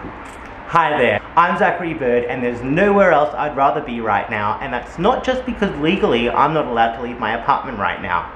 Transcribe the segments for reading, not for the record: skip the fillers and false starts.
Hi there, I'm Zachary Bird and there's nowhere else I'd rather be right now, and that's not just because legally I'm not allowed to leave my apartment right now.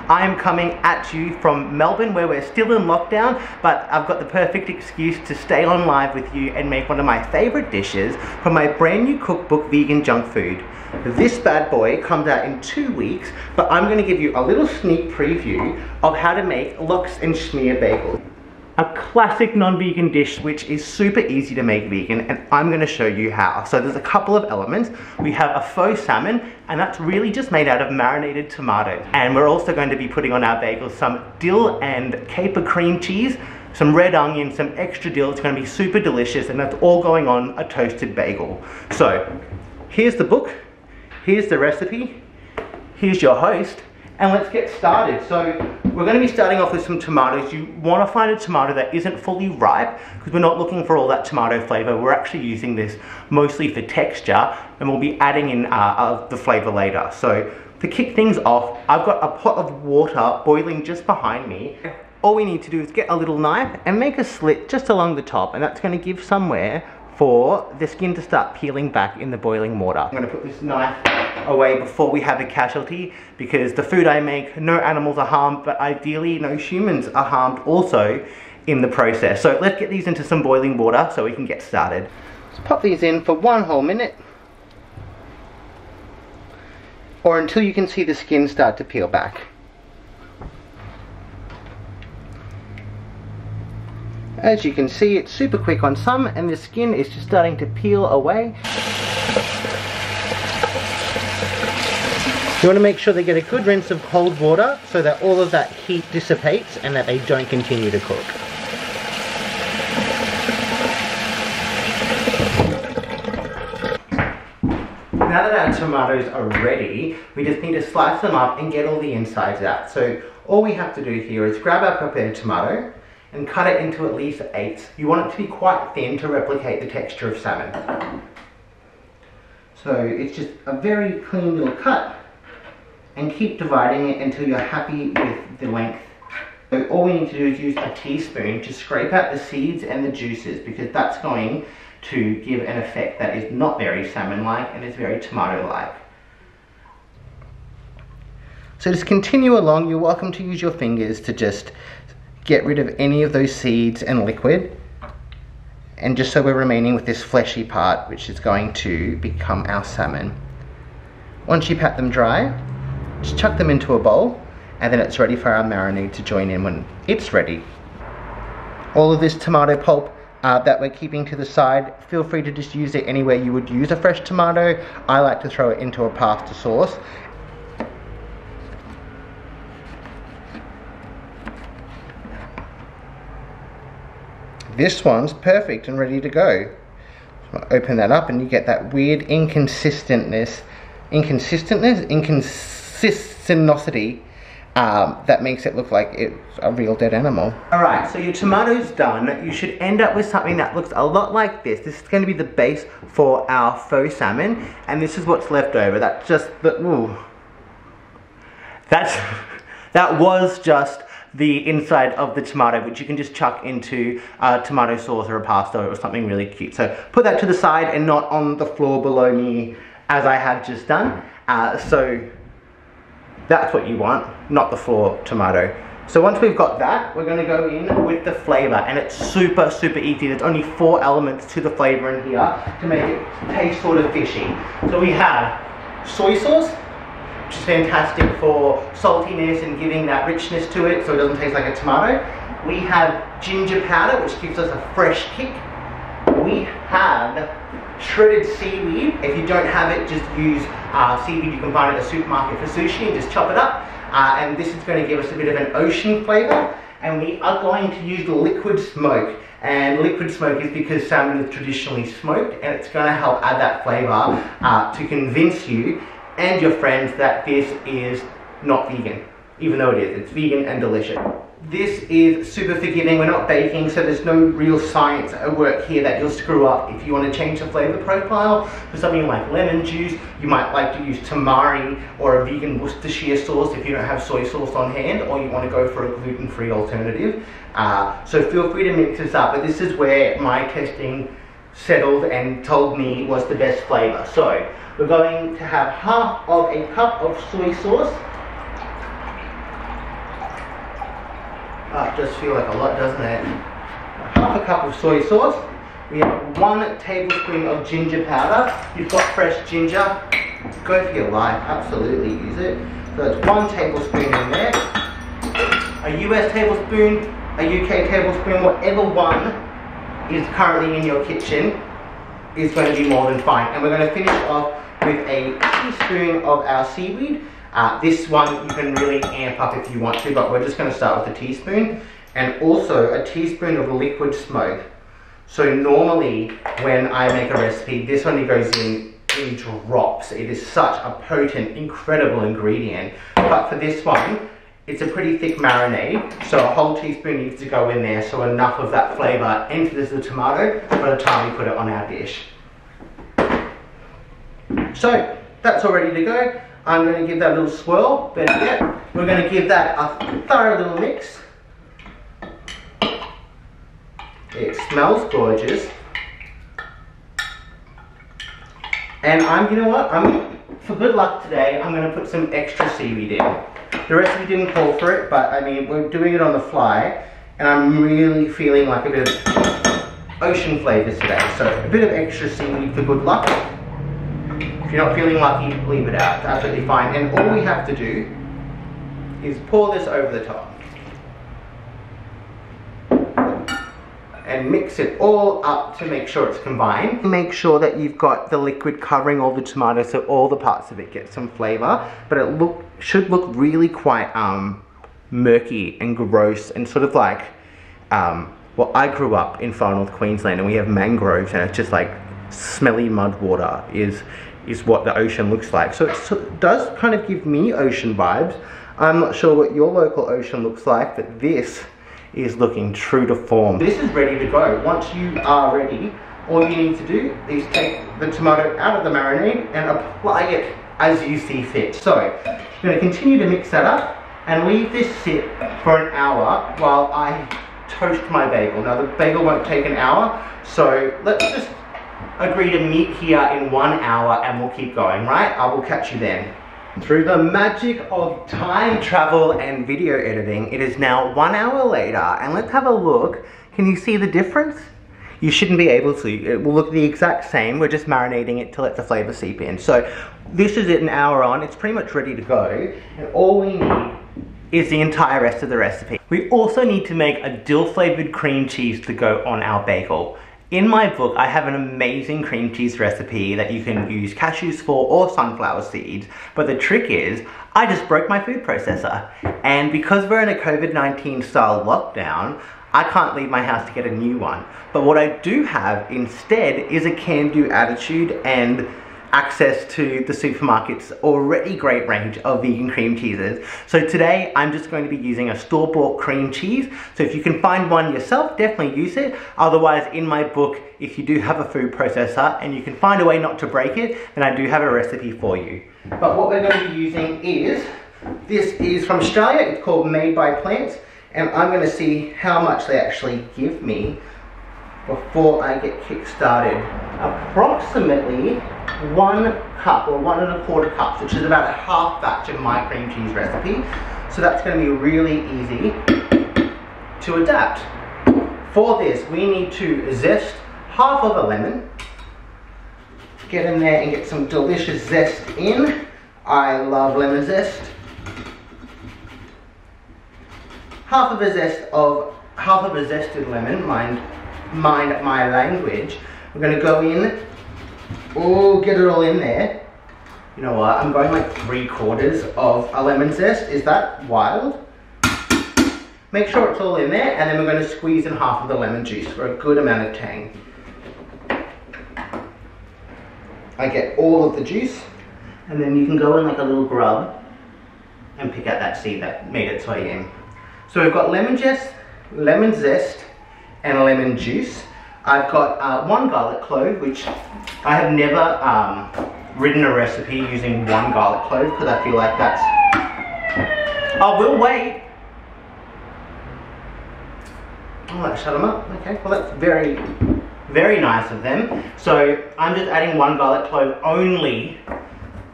I am coming at you from Melbourne where we're still in lockdown, but I've got the perfect excuse to stay on live with you and make one of my favourite dishes from my brand new cookbook, Vegan Junk Food. This bad boy comes out in 2 weeks, but I'm going to give you a little sneak preview of how to make lox and schmear bagels. A classic non-vegan dish which is super easy to make vegan, and I'm going to show you how. So there's a couple of elements. We have a faux salmon, and that's really just made out of marinated tomatoes. And we're also going to be putting on our bagels some dill and caper cream cheese, some red onion, some extra dill. It's going to be super delicious, and that's all going on a toasted bagel. So here's the book, here's the recipe, here's your host, and let's get started. So we're going to be starting off with some tomatoes. You want to find a tomato that isn't fully ripe because we're not looking for all that tomato flavor. We're actually using this mostly for texture, and we'll be adding in the flavor later. So to kick things off, I've got a pot of water boiling just behind me. All we need to do is get a little knife and make a slit just along the top, and that's going to give somewhere for the skin to start peeling back in the boiling water. I'm going to put this knife away before we have a casualty, because the food I make, no animals are harmed, but ideally no humans are harmed also in the process. So let's get these into some boiling water so we can get started. Let's pop these in for 1 whole minute, or until you can see the skin start to peel back. As you can see, it's super quick on some, and the skin is just starting to peel away. You want to make sure they get a good rinse of cold water so that all of that heat dissipates and that they don't continue to cook. Now that our tomatoes are ready, we just need to slice them up and get all the insides out. So all we have to do here is grab our prepared tomato and cut it into at least 8s. You want it to be quite thin to replicate the texture of salmon. So it's just a very clean little cut, and keep dividing it until you're happy with the length. So all we need to do is use a teaspoon to scrape out the seeds and the juices, because that's going to give an effect that is not very salmon-like and is very tomato-like. So just continue along. You're welcome to use your fingers to just get rid of any of those seeds and liquid, and just so we're remaining with this fleshy part, which is going to become our salmon. Once you pat them dry, just chuck them into a bowl, and then it's ready for our marinade to join in when it's ready. All of this tomato pulp that we're keeping to the side, feel free to just use it anywhere you would use a fresh tomato. I like to throw it into a pasta sauce. This one's perfect and ready to go. So open that up and you get that weird inconsistency that makes it look like it's a real dead animal. Alright, so your tomato's done. You should end up with something that looks a lot like this. This is going to be the base for our faux salmon, and this is what's left over. That's just the, ooh. That was just the inside of the tomato, which you can just chuck into a tomato sauce or a pasta or something really cute. So put that to the side and not on the floor below me as I have just done. So that's what you want, not the floor tomato. So once we've got that, we're going to go in with the flavor, and it's super, super easy. There's only 4 elements to the flavor in here to make it taste sort of fishy. So we have soy sauce, which is fantastic for saltiness and giving that richness to it so it doesn't taste like a tomato. We have ginger powder, which gives us a fresh kick. We have shredded seaweed. If you don't have it, just use seaweed you can find at the supermarket for sushi, and just chop it up. And this is going to give us a bit of an ocean flavor. And we are going to use liquid smoke. And liquid smoke is because salmon is traditionally smoked, and it's going to help add that flavor to convince you and your friends that this is not vegan, even though it is. It's vegan and delicious. This is super forgiving. We're not baking, so there's no real science at work here that you'll screw up. If you want to change the flavor profile for something like lemon juice, you might like to use tamari or a vegan Worcestershire sauce if you don't have soy sauce on hand, or you want to go for a gluten-free alternative. So feel free to mix this up, but this is where my testing settled and told me was the best flavor. So we're going to have half of a cup of soy sauce. It does feel like a lot, doesn't it? Half a cup of soy sauce. We have 1 tablespoon of ginger powder. You've got fresh ginger, go for your life, absolutely use it. So it's 1 tablespoon in there. A US tablespoon, a UK tablespoon, whatever one is currently in your kitchen is going to be more than fine. And we're going to finish off with a teaspoon of our seaweed. This one you can really amp up if you want to, but we're just going to start with a teaspoon. And also a teaspoon of liquid smoke. So normally when I make a recipe, this only goes in drops. It is such a potent, incredible ingredient. But for this one, it's a pretty thick marinade, so a whole teaspoon needs to go in there, so enough of that flavor enters the tomato by the time we put it on our dish. So that's all ready to go. I'm going to give that a little swirl. Better yet, we're going to give that a thorough little mix. It smells gorgeous. And you know what? For good luck today, I'm going to put some extra seaweed in. The recipe didn't call for it, but I mean, we're doing it on the fly, and I'm really feeling like a bit of ocean flavors today. So a bit of extra seaweed for good luck. If you're not feeling lucky, leave it out. It's absolutely fine. And all we have to do is pour this over the top. And mix it all up to make sure it's combined. Make sure that you've got the liquid covering all the tomato so all the parts of it get some flavor, but it should look really quite murky and gross and sort of like, well, I grew up in far north Queensland and we have mangroves, and it's just like smelly mud water is what the ocean looks like. So it does kind of give me ocean vibes. I'm not sure what your local ocean looks like, but this is looking true to form. This is ready to go. Once you are ready, all you need to do is take the tomato out of the marinade and apply it as you see fit. So, I'm going to continue to mix that up and leave this sit for an hour while I toast my bagel. Now the bagel won't take an hour, so let's just agree to meet here in 1 hour and we'll keep going, right? I will catch you then. Through the magic of time travel and video editing, it is now 1 hour later, and let's have a look. Can you see the difference? You shouldn't be able to. It will look the exact same. We're just marinating it to let the flavor seep in. So this is it an hour on. It's pretty much ready to go, and all we need is the entire rest of the recipe. We also need to make a dill flavored cream cheese to go on our bagel. In my book, I have an amazing cream cheese recipe that you can use cashews for or sunflower seeds. But the trick is, I just broke my food processor. And because we're in a COVID-19 style lockdown, I can't leave my house to get a new one. But what I do have instead is a can-do attitude and access to the supermarket's already great range of vegan cream cheeses. So today I'm just going to be using a store-bought cream cheese. So if you can find one yourself, definitely use it. Otherwise, in my book, if you do have a food processor and you can find a way not to break it, then I do have a recipe for you. But what we're going to be using is, this is from Australia, it's called Made by Plants, and I'm going to see how much they actually give me before I get kick-started. Approximately 1 cup or 1 1/4 cups, which is about a half batch of my cream cheese recipe. So that's going to be really easy to adapt. For this, we need to zest half of a lemon. Get in there and get some delicious zest in. I love lemon zest. Half of a zested lemon, mind my language. We're going to go in, get it all in there. You know what, I'm going like 3/4 of a lemon zest. Is that wild? Make sure it's all in there, and then we're going to squeeze in half of the lemon juice for a good amount of tang. I get all of the juice, and then you can go in like a little grub and pick out that seed that made its way in. So we've got lemon zest, and lemon juice. I've got 1 garlic clove, which I have never written a recipe using 1 garlic clove because I feel like that's... Oh, we'll wait. Oh, that shut them up. Okay, well that's very, very nice of them. So I'm just adding 1 garlic clove only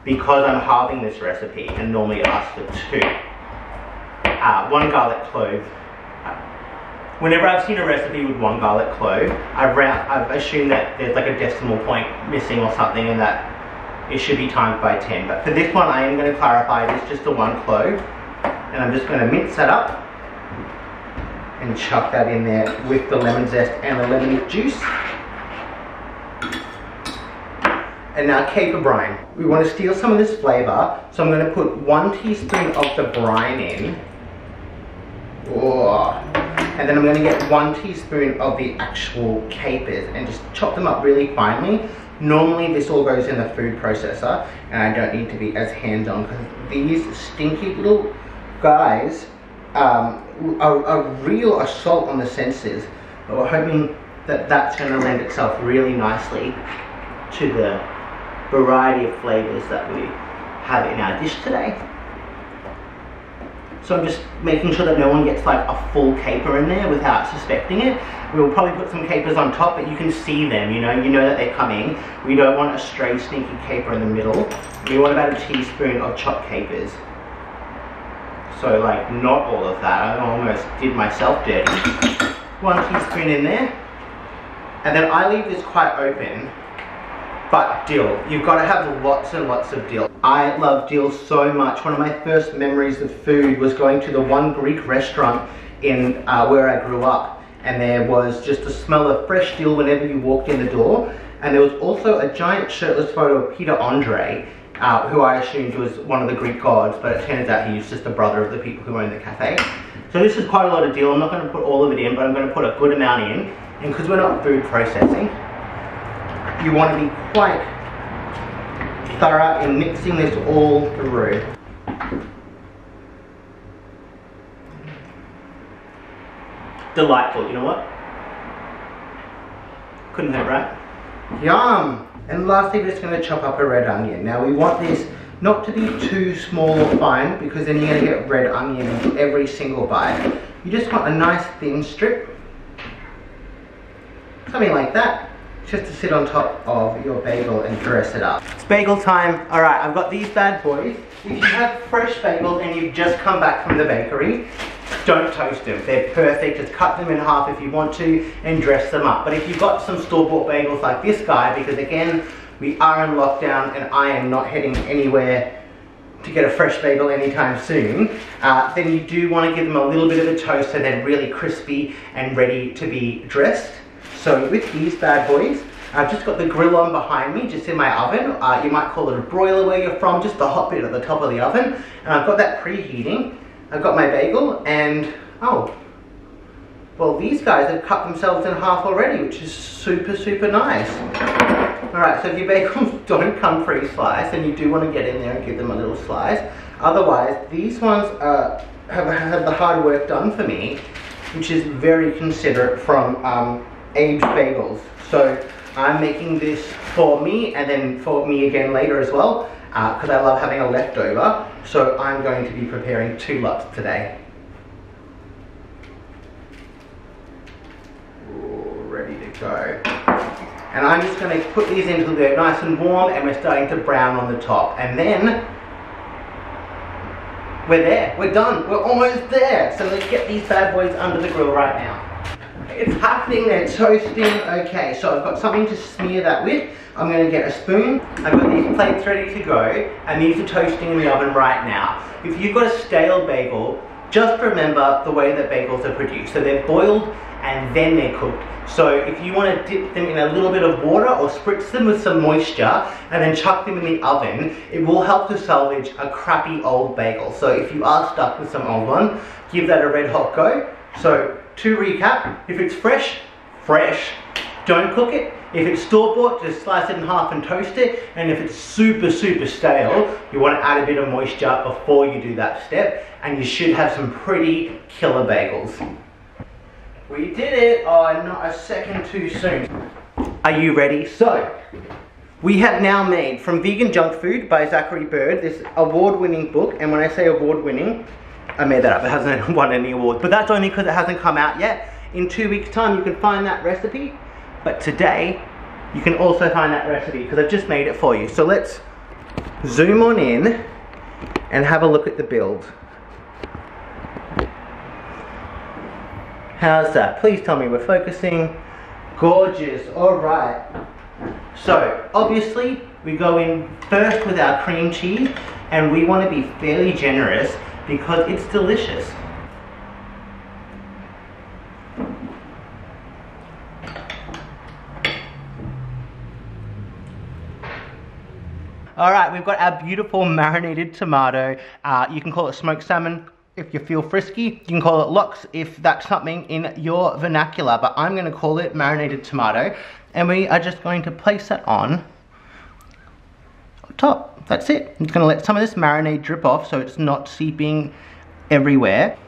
because I'm halving this recipe and normally it asks for 2. 1 garlic clove. Whenever I've seen a recipe with 1 garlic clove, I've assumed that there's like a decimal point missing or something and that it should be times by 10. But for this one, I am going to clarify it's just a 1 clove. And I'm just going to mince that up and chuck that in there with the lemon zest and the lemon juice. And now caper brine. We want to steal some of this flavour, so I'm going to put 1 teaspoon of the brine in. Oh. And then I'm going to get 1 teaspoon of the actual capers and just chop them up really finely. Normally this all goes in the food processor and I don't need to be as hands-on because these stinky little guys are a real assault on the senses. But we're hoping that that's going to lend itself really nicely to the variety of flavours that we have in our dish today. So I'm just making sure that no one gets like a full caper in there without suspecting it. We'll probably put some capers on top, but you can see them, you know that they're coming. We don't want a stray stinky caper in the middle. We want about a teaspoon of chopped capers. So like not all of that, I almost did myself dirty. 1 teaspoon in there. And then I leave this quite open. But dill, you've got to have lots and lots of dill. I love dill so much. One of my first memories of food was going to the one Greek restaurant in where I grew up. And there was just the smell of fresh dill whenever you walked in the door. And there was also a giant shirtless photo of Peter Andre, who I assumed was one of the Greek gods, but it turns out he was just a brother of the people who own the cafe. So this is quite a lot of dill. I'm not going to put all of it in, but I'm going to put a good amount in. And because we're not food processing, you want to be quite thorough in mixing this all through. Delightful, you know what? Couldn't hurt, right? Yum! And lastly, we're just going to chop up a red onion. Now we want this not to be too small or fine because then you're going to get red onion in every single bite. You just want a nice thin strip. Something like that. Just to sit on top of your bagel and dress it up. It's bagel time. Alright, I've got these bad boys. If you have fresh bagels and you've just come back from the bakery, don't toast them. They're perfect. Just cut them in half if you want to and dress them up. But if you've got some store-bought bagels like this guy, because again, we are in lockdown and I am not heading anywhere to get a fresh bagel anytime soon, then you do want to give them a little bit of a toast so they're really crispy and ready to be dressed. So with these bad boys, I've just got the grill on behind me, just in my oven. You might call it a broiler where you're from, just the hot bit at the top of the oven. And I've got that preheating. I've got my bagel and, oh, well these guys have cut themselves in half already, which is super, super nice. Alright, so if your bagels don't come pre-sliced, then you do want to get in there and give them a little slice. Otherwise, these ones have had the hard work done for me, which is very considerate from aged bagels. So I'm making this for me and then for me again later as well because I love having a leftover. So I'm going to be preparing 2 lots today. Ooh, ready to go. And I'm just going to put these until they're nice and warm and we're starting to brown on the top. And then we're there. We're done. We're almost there. So let's get these bad boys under the grill right now. It's happening, they're toasting. Okay, so I've got something to smear that with. I'm going to get a spoon. I've got these plates ready to go, and these are toasting in the oven right now. If you've got a stale bagel, just remember the way that bagels are produced. So they're boiled and then they're cooked. So if you want to dip them in a little bit of water or spritz them with some moisture and then chuck them in the oven, it will help to salvage a crappy old bagel. So if you are stuck with some old one, give that a red hot go. So to recap, if it's fresh, don't cook it. If it's store-bought, just slice it in half and toast it. And if it's super stale, you want to add a bit of moisture before you do that step. And you should have some pretty killer bagels. We did it! Oh, not a second too soon. Are you ready? So, we have now made From Vegan Junk Food by Zachary Bird, this award-winning book. And when I say award-winning, I made that up. It hasn't won any awards. But that's only because it hasn't come out yet. In 2 weeks' time, you can find that recipe. But today, you can also find that recipe because I've just made it for you. So let's zoom on in and have a look at the build. How's that? Please tell me we're focusing. Gorgeous, alright. So, obviously, we go in first with our cream cheese and we want to be fairly generous because it's delicious. Alright, we've got our beautiful marinated tomato. You can call it smoked salmon if you feel frisky. You can call it lox if that's something in your vernacular, but I'm going to call it marinated tomato. And we are just going to place that on top. That's it. I'm just going to let some of this marinade drip off so it's not seeping everywhere.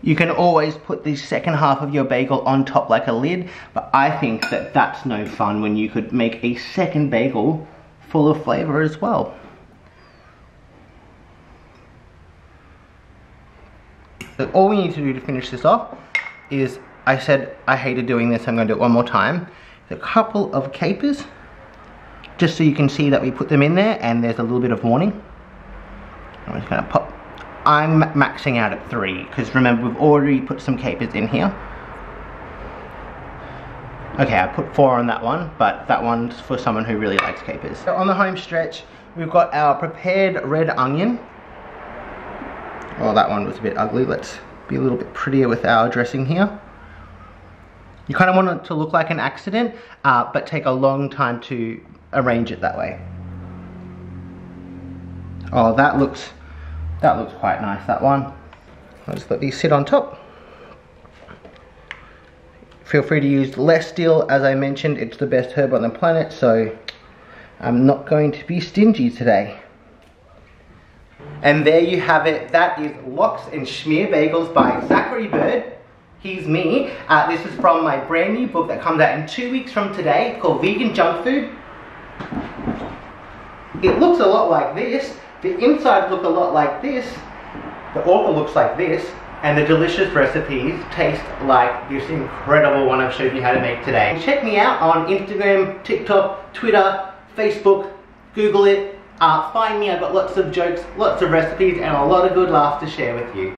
You can always put the second half of your bagel on top like a lid, but I think that that's no fun when you could make a second bagel full of flavor as well. So all we need to do to finish this off is, I said I hated doing this, I'm going to do it one more time. A couple of capers, just so you can see that we put them in there and there's a little bit of warning. I'm just going to pop. I'm maxing out at 3 because remember we've already put some capers in here. Okay, I put 4 on that one, but that one's for someone who really likes capers. So on the home stretch, we've got our prepared red onion. Oh, that one was a bit ugly. Let's be a little bit prettier with our dressing here. You kind of want it to look like an accident, but take a long time to arrange it that way. Oh, that looks quite nice, that one. I'll just let these sit on top. Feel free to use less dill. As I mentioned, it's the best herb on the planet, so I'm not going to be stingy today. And there you have it. That is Lox and Schmear Bagels by Zachary Bird. He's me. This is from my brand new book that comes out in 2 weeks from today called Vegan Junk Food. It looks a lot like this. The insides look a lot like this. The author looks like this. And the delicious recipes taste like this incredible one I've showed you how to make today. Check me out on Instagram, TikTok, Twitter, Facebook, Google it. Find me, I've got lots of jokes, lots of recipes, and a lot of good laughs to share with you.